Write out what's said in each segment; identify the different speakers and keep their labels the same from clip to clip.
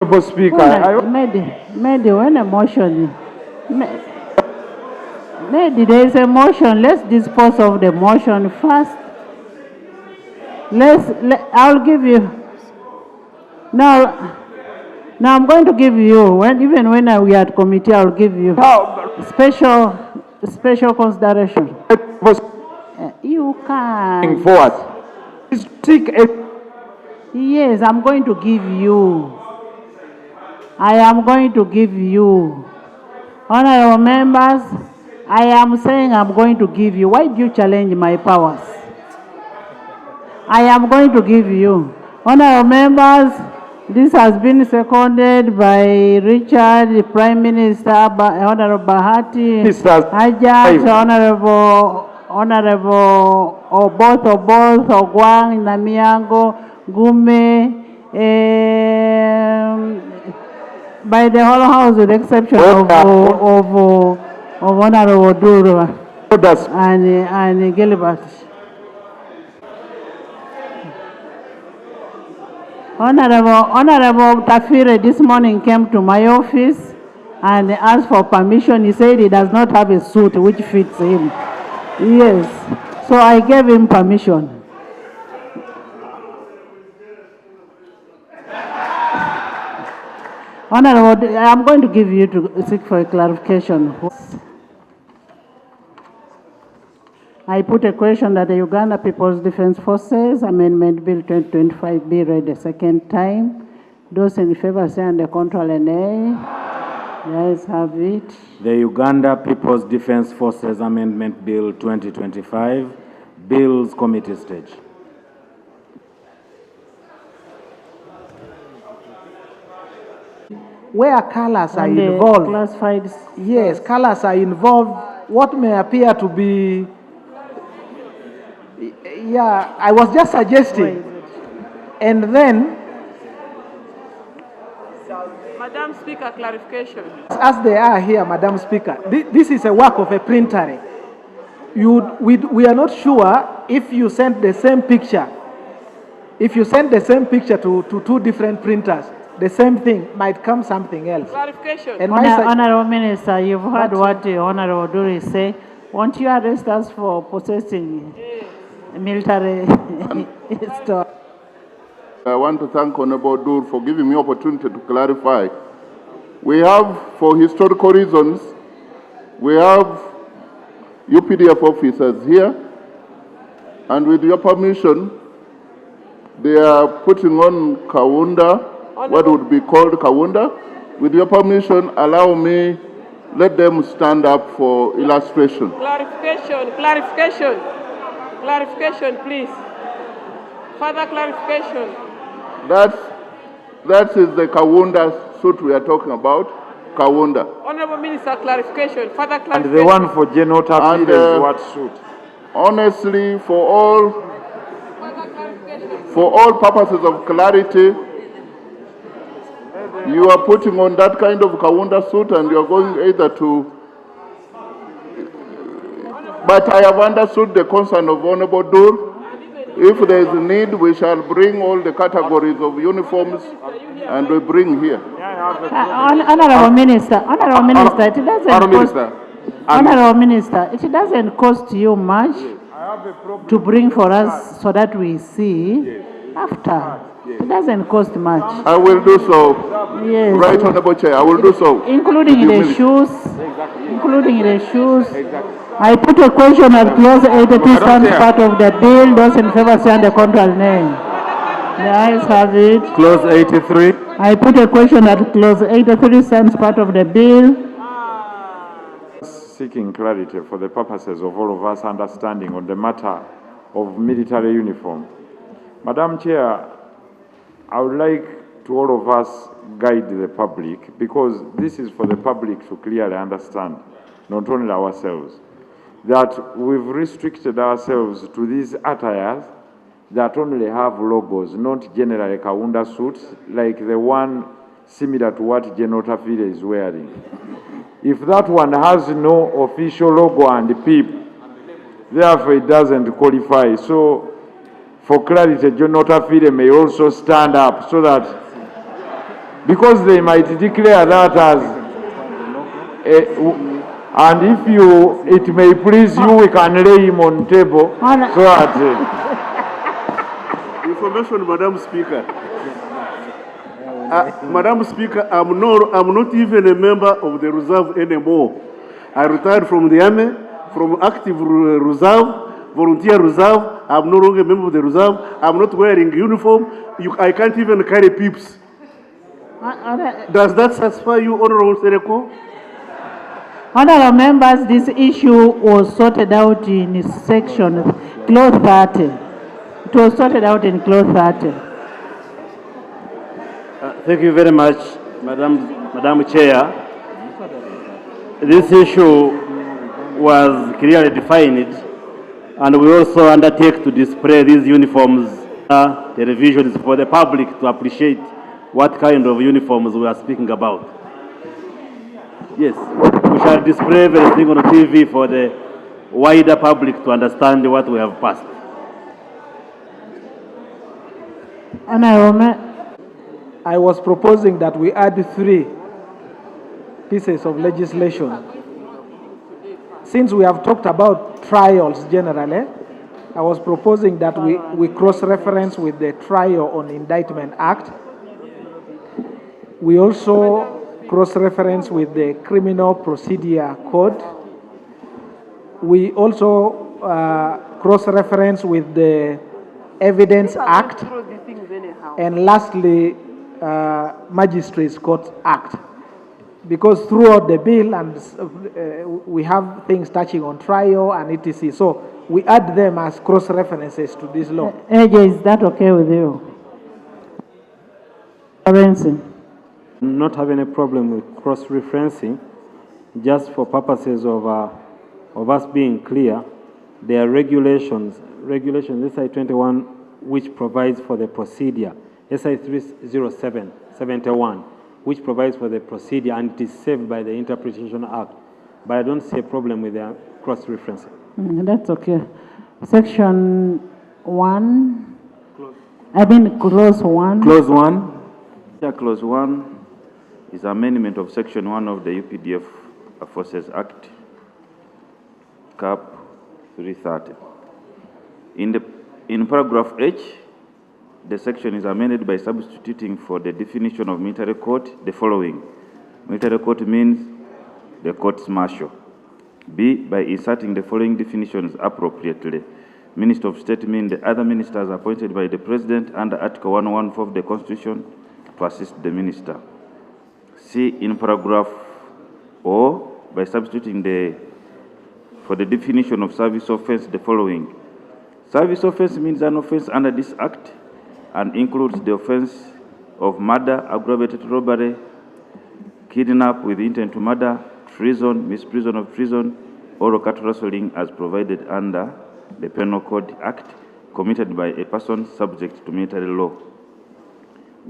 Speaker 1: Speaker,
Speaker 2: when a motion, there is a motion. Let's dispose of the motion first. I'll give you. Now I'm going to give you, even when we are at committee, I'll give you special consideration. You can.
Speaker 1: Forward.
Speaker 2: Yes, I'm going to give you. I am going to give you. Honorable members, I am saying I'm going to give you. Why do you challenge my powers? I am going to give you. Honorable members, this has been seconded by Richard, the Prime Minister, Honorable Bahati, Ajat, Honorable Oboth, Ogwang, Namiango, Gume, by the whole House with the exception of Honorable Duru and Gilbert. Honorable Otafire this morning came to my office and asked for permission. He said he does not have a suit which fits him. Yes, so I gave him permission. Honorable, I'm going to give you to seek for a clarification. I put a question that the Uganda People's Defense Forces Amendment Bill 2025 be read a second time. Those in favor say under control and nay. Yes, have it.
Speaker 1: The Uganda People's Defense Forces Amendment Bill 2025, Bills Committee stage.
Speaker 3: Where colors are involved.
Speaker 2: Classified.
Speaker 3: Yes, colors are involved. What may appear to be, yeah, I was just suggesting. And then,
Speaker 4: Madam Speaker, clarification.
Speaker 3: As they are here, Madam Speaker, this is a work of a printer. We are not sure if you sent the same picture. If you send the same picture to two different printers, the same thing might come something else.
Speaker 4: Clarification.
Speaker 3: And
Speaker 2: Honorable Minister, you've heard what the Honorable Duri say. Won't you arrest us for possessing military stuff?
Speaker 5: I want to thank Honorable Dur for giving me opportunity to clarify. We have, for historical reasons, we have UPDF officers here, and with your permission, they are putting on Kaunda, what would be called Kaunda. With your permission, allow me, let them stand up for illustration.
Speaker 4: Clarification, please. Further clarification.
Speaker 5: That is the Kaunda suit we are talking about, Kaunda.
Speaker 4: Honorable Minister, clarification. Further clarification.
Speaker 1: And the one for General Otafire is what suit?
Speaker 5: Honestly, for all purposes of clarity, you are putting on that kind of Kaunda suit and you are going either to... But I have understood the concern of Honorable Dur. If there is a need, we shall bring all the categories of uniforms and we bring here.
Speaker 2: Honorable Minister, it doesn't cost you much to bring for us so that we see after. It doesn't cost much.
Speaker 5: I will do so.
Speaker 2: Yes.
Speaker 5: Right, Honorable Chair, I will do so.
Speaker 2: Including the shoes.
Speaker 5: Exactly.
Speaker 2: Including the shoes.
Speaker 5: Exactly.
Speaker 2: I put a question at clause 82 stands part of the bill. Those in favor say under control name. The ayes have it.
Speaker 1: Clause 83.
Speaker 2: I put a question at clause 83 stands part of the bill.
Speaker 1: Seeking clarity for the purposes of all of us understanding on the matter of military uniform. Madam Chair, I would like to all of us guide the public, because this is for the public to clearly understand, not only ourselves, that we've restricted ourselves to these attires that only have logos, not generally Kaunda suits, like the one similar to what General Otafire is wearing. If that one has no official logo and PIP, therefore it doesn't qualify. So, for clarity, General Otafire may also stand up so that because they might declare that as and if it may please you, we can lay him on table so that
Speaker 6: information, Madam Speaker. Madam Speaker, I'm not even a member of the reserve anymore. I retired from the army, from active reserve, volunteer reserve. I'm no longer a member of the reserve. I'm not wearing uniform. I can't even carry pips. Does that satisfy you, Honorable Nsereko?
Speaker 2: Honorable members, this issue was sorted out in section clause 30. It was sorted out in clause 30.
Speaker 7: Thank you very much, Madam Chair. This issue was clearly defined, and we also undertake to display these uniforms, televisions, for the public to appreciate what kind of uniforms we are speaking about. Yes, we shall display everything on TV for the wider public to understand what we have passed.
Speaker 3: I was proposing that we add 3 pieces of legislation. Since we have talked about trials generally, I was proposing that we cross-reference with the Trial on Indictment Act. We also cross-reference with the Criminal Procedure Code. We also cross-reference with the Evidence Act. And lastly, Magistrates Court Act. Because throughout the bill, and we have things touching on trial and etc. So we add them as cross-references to this law.
Speaker 2: AJ, is that okay with you?
Speaker 8: Not having a problem with cross-referencing, just for purposes of us being clear, there are regulations SI 21, which provides for the procedure, SI 307/71, which provides for the procedure, and it is saved by the Interpretation Act. But I don't see a problem with the cross-referencing.
Speaker 2: That's okay. Section 1. Clause 1.
Speaker 9: Clause 1. Yeah, clause 1 is amendment of section 1 of the UPDF Forces Act, Cap 330. In paragraph H, the section is amended by substituting for the definition of military court the following. Military court means the courts martial. B, by inserting the following definitions appropriately. Minister of State means the other ministers appointed by the President under Article 114 of the Constitution to assist the minister. C, in paragraph O, by substituting for the definition of service offense the following. Service offense means an offense under this Act and includes the offense of murder, aggravated robbery, kidnap with intent to murder, treason, misprision of treason, or cattle rustling as provided under the Penal Code Act committed by a person subject to military law.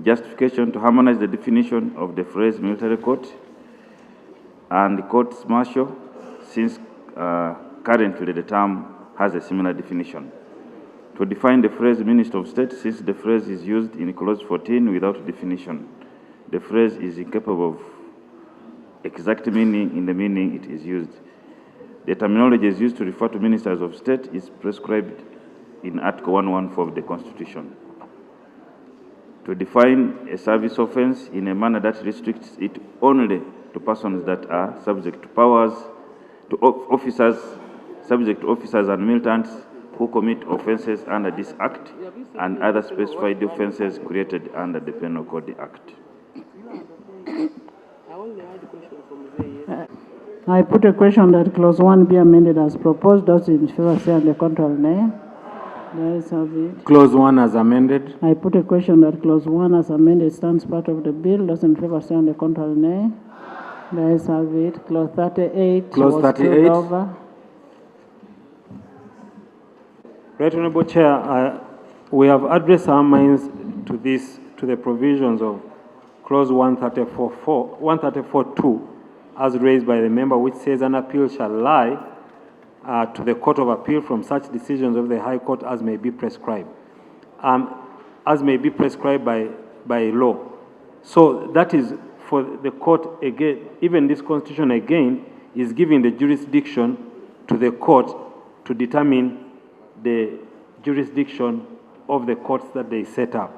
Speaker 9: Justification to harmonize the definition of the phrase military court and courts martial, since currently the term has a similar definition. To define the phrase Minister of State, since the phrase is used in clause 14 without definition. The phrase is incapable of exact meaning in the meaning it is used. The terminology is used to refer to ministers of state is prescribed in Article 114 of the Constitution. To define a service offense in a manner that restricts it only to persons that are subject to powers, to officers, subject to officers and militants who commit offenses under this Act and other specified offenses created under the Penal Code Act.
Speaker 2: I put a question that clause 1 be amended as proposed. Those in favor say on the contrary, nay. The ayes have it.
Speaker 8: Clause 1 as amended.
Speaker 2: I put a question that clause 1 as amended stands part of the bill. Those in favor say on the contrary, nay. The ayes have it. Clause 38
Speaker 8: Clause
Speaker 2: was
Speaker 8: 38.
Speaker 2: pulled over.
Speaker 8: Right, Honorable Chair, we have addressed our minds to the provisions of clause 134.2 as raised by the member, which says an appeal shall lie to the Court of Appeal from such decisions of the High Court as may be prescribed. As may be prescribed by law. So that is for the court again, even this constitution again is giving the jurisdiction to the court to determine the jurisdiction of the courts that they set up.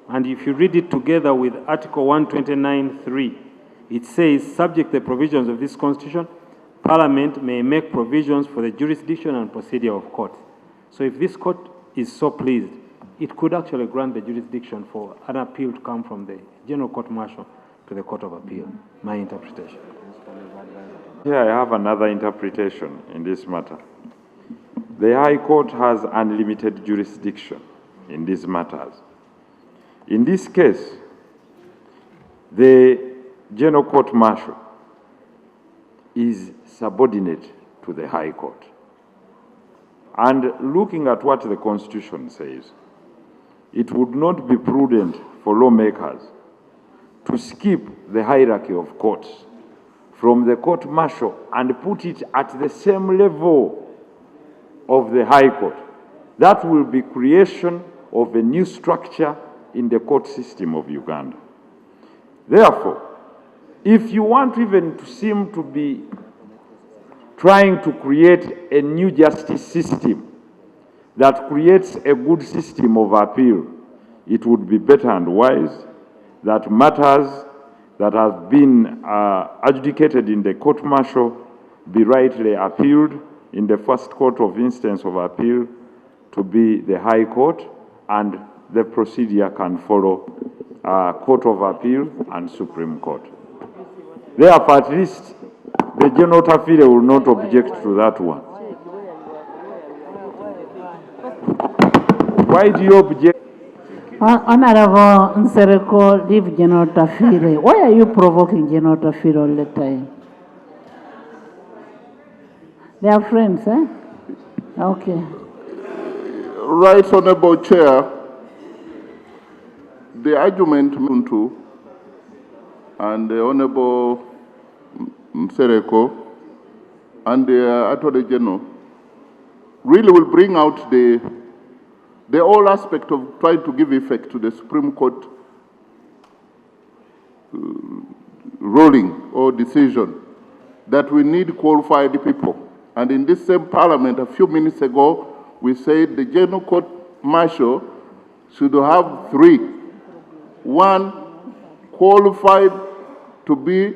Speaker 8: And if you read it together with Article 129(3), it says, subject to the provisions of this constitution, Parliament may make provisions for the jurisdiction and procedure of courts. So if this court is so pleased, it could actually grant the jurisdiction for an appeal to come from the General Court Martial to the Court of Appeal, my interpretation.
Speaker 1: Here I have another interpretation in this matter. The High Court has unlimited jurisdiction in these matters. In this case, the General Court Martial is subordinate to the High Court. And looking at what the Constitution says, it would not be prudent for lawmakers to skip the hierarchy of courts from the court martial and put it at the same level of the High Court. That will be creation of a new structure in the court system of Uganda. Therefore, if you want even to seem to be trying to create a new justice system that creates a good system of appeal, it would be better and wise that matters that have been adjudicated in the court martial be rightly appealed in the first court of instance of appeal to be the High Court, and the procedure can follow Court of Appeal and Supreme Court. Therefore, at least the General Otafire will not object to that one. Why do you object?
Speaker 2: Honorable Nsereko, leave General Otafire. Why are you provoking General Otafire all the time? They are friends, eh? Okay.
Speaker 5: Right, Honorable Chair, the argument Muntu and the Honorable Nsereko and the Attorney General really will bring out the whole aspect of trying to give effect to the Supreme Court ruling or decision that we need qualified people. And in this same Parliament, a few minutes ago, we said the General Court Martial should have 3. 1, qualified to be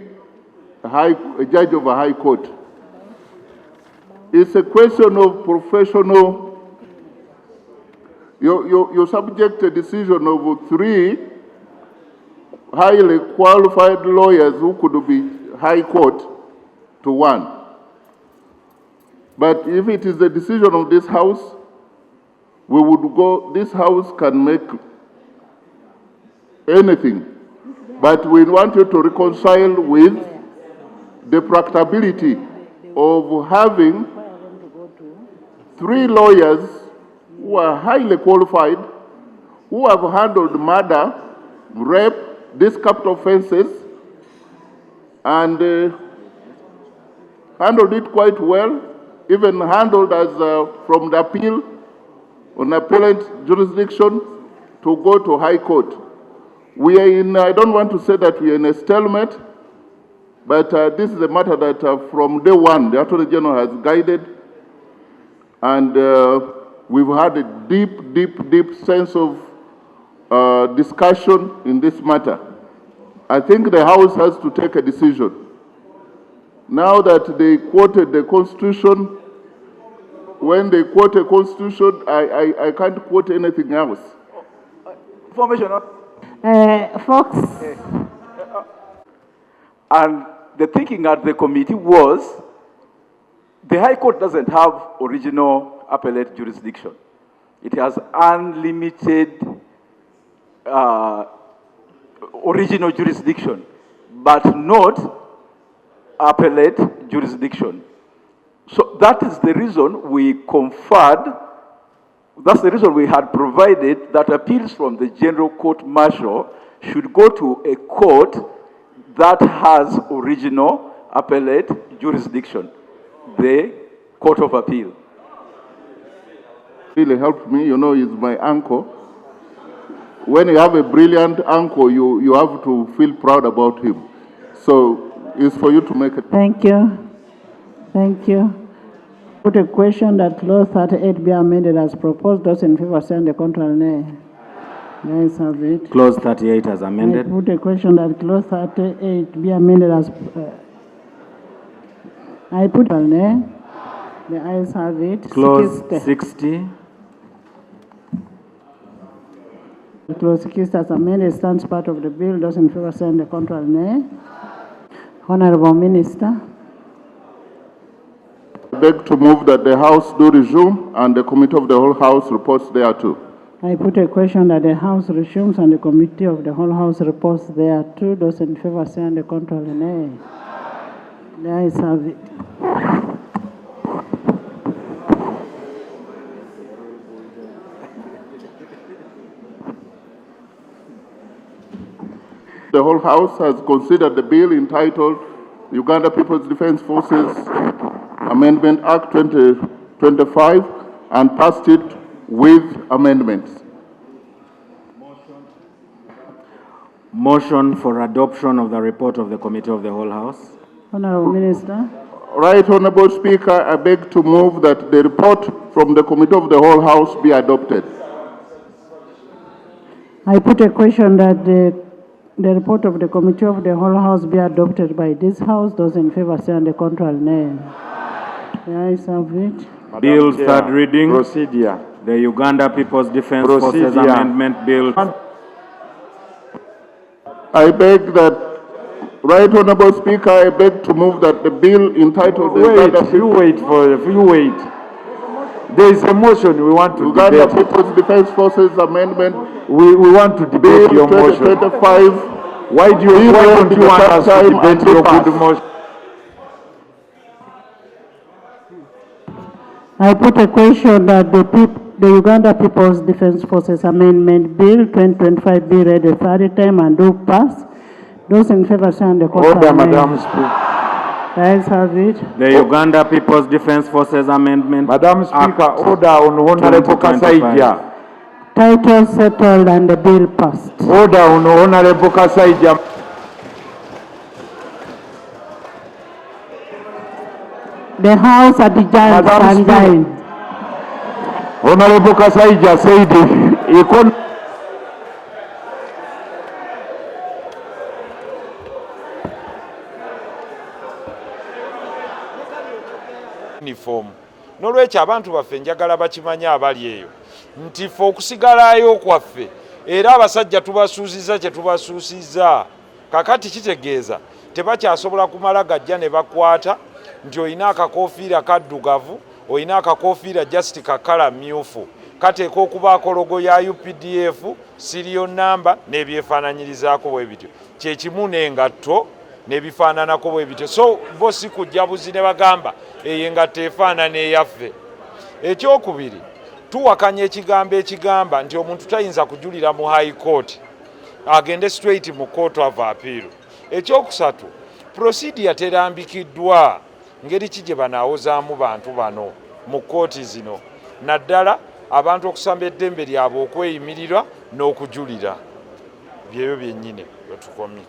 Speaker 5: a judge of a High Court. It's a question of professional. You subject a decision of 3 highly qualified lawyers who could be High Court to 1. But if it is the decision of this House, we would go, this House can make anything. But we want you to reconcile with the practicability of having 3 lawyers who are highly qualified, who have handled murder, rape, these capital offenses, and handled it quite well, even handled as from the appeal on appellate jurisdiction to go to High Court. We are in, I don't want to say that we are in a stalemate, but this is a matter that from day one, the Attorney General has guided, and we've had a deep sense of discussion in this matter. I think the House has to take a decision. Now that they quoted the Constitution, when they quote a Constitution, I can't quote anything else.
Speaker 10: Information.
Speaker 2: Fox.
Speaker 10: And the thinking at the committee was the High Court doesn't have original appellate jurisdiction. It has unlimited original jurisdiction, but not appellate jurisdiction. So that is the reason we conferred, that's the reason we had provided that appeals from the General Court Martial should go to a court that has original appellate jurisdiction, the Court of Appeal.
Speaker 5: Really helped me, you know, he's my uncle. when you have a brilliant uncle, you have to feel proud about him. So it's for you to make it.
Speaker 2: Thank you. Thank you. Put a question that clause 38 be amended as proposed. Those in favor say the contrary, nay. The ayes have it.
Speaker 8: Clause 38 as amended.
Speaker 2: I put a question that clause 38 be amended as. I put a nay. The ayes have it.
Speaker 8: Clause 60.
Speaker 2: Clause 60 as amended stands part of the bill. Those in favor say the contrary, nay. Honorable Minister.
Speaker 5: I beg to move that the House do resume and the Committee of the whole House reports thereto.
Speaker 2: I put a question that the House resumes and the Committee of the whole House reports thereto. Those in favor say the contrary, nay. The ayes have it.
Speaker 5: The whole House has considered the bill entitled Uganda People's Defense Forces Amendment Act 2025 and passed it with amendments.
Speaker 8: Motion for adoption of the report of the Committee of the whole House.
Speaker 2: Honorable Minister.
Speaker 5: Right, Honorable Speaker, I beg to move that the report from the Committee of the whole House be adopted.
Speaker 2: I put a question that the report of the Committee of the whole House be adopted by this House. Those in favor say on the contrary, nay. The ayes have it.
Speaker 8: Bill third reading.
Speaker 1: Procedure.
Speaker 8: The Uganda People's Defense Forces Amendment Bill.
Speaker 5: I beg that, Right Honorable Speaker, I beg to move that the bill entitled
Speaker 1: You wait. There is a motion we want to
Speaker 5: Uganda
Speaker 1: debate.
Speaker 5: People's Defense Forces Amendment
Speaker 1: We want to debate
Speaker 5: Bill
Speaker 1: your motion.
Speaker 5: 2025.
Speaker 1: Why don't you want us to debate your good motion?
Speaker 2: I put a question that the Uganda People's Defense Forces Amendment Bill 2025 be read a third time and do pass. Those in favor say on the contrary.
Speaker 1: Order, Madam Speaker.
Speaker 2: The ayes have it.
Speaker 8: The Uganda People's Defense Forces Amendment.
Speaker 1: Madam Speaker, order on Honorable Kasaija.
Speaker 2: Title settled and the bill passed.
Speaker 1: Order on Honorable Kasaija.
Speaker 2: The House adjourned and dined.
Speaker 1: Honorable Kasaija said uniform. Nolwekyo abantu baffe njagala bakimanye abali eyo nti ffe okusigalayo kwaffe era abasajja tubasuusiza kye tubasuusiza kakati kitegeeza tebakyasobola kumala gajja ne bakwata nti olina akakoofiira kaddugavu olina akakoofiira just kakala myufu kateeka okubaako logo ya UPDF serial number n'ebyefaananyirizaako bwe bityo kyekimu n'engatto n'ebifaananako bwe bityo so bo si kujja buzi ne bagamba eyo engatto efaanana eyaffe. Ekyokubiri tuwakanya ekigambo ekigamba nti omuntu tayinza kujulira mu high court agende straight mu court of appeal. Ekyokusatu procedure terambikiddwa ngeri ki gye banaawozaamu bantu bano mu kooti zino naddala abantu okusamba eddembe lyabwe okweyimirira n'okujulira byeyo byennyini bwe tukomye.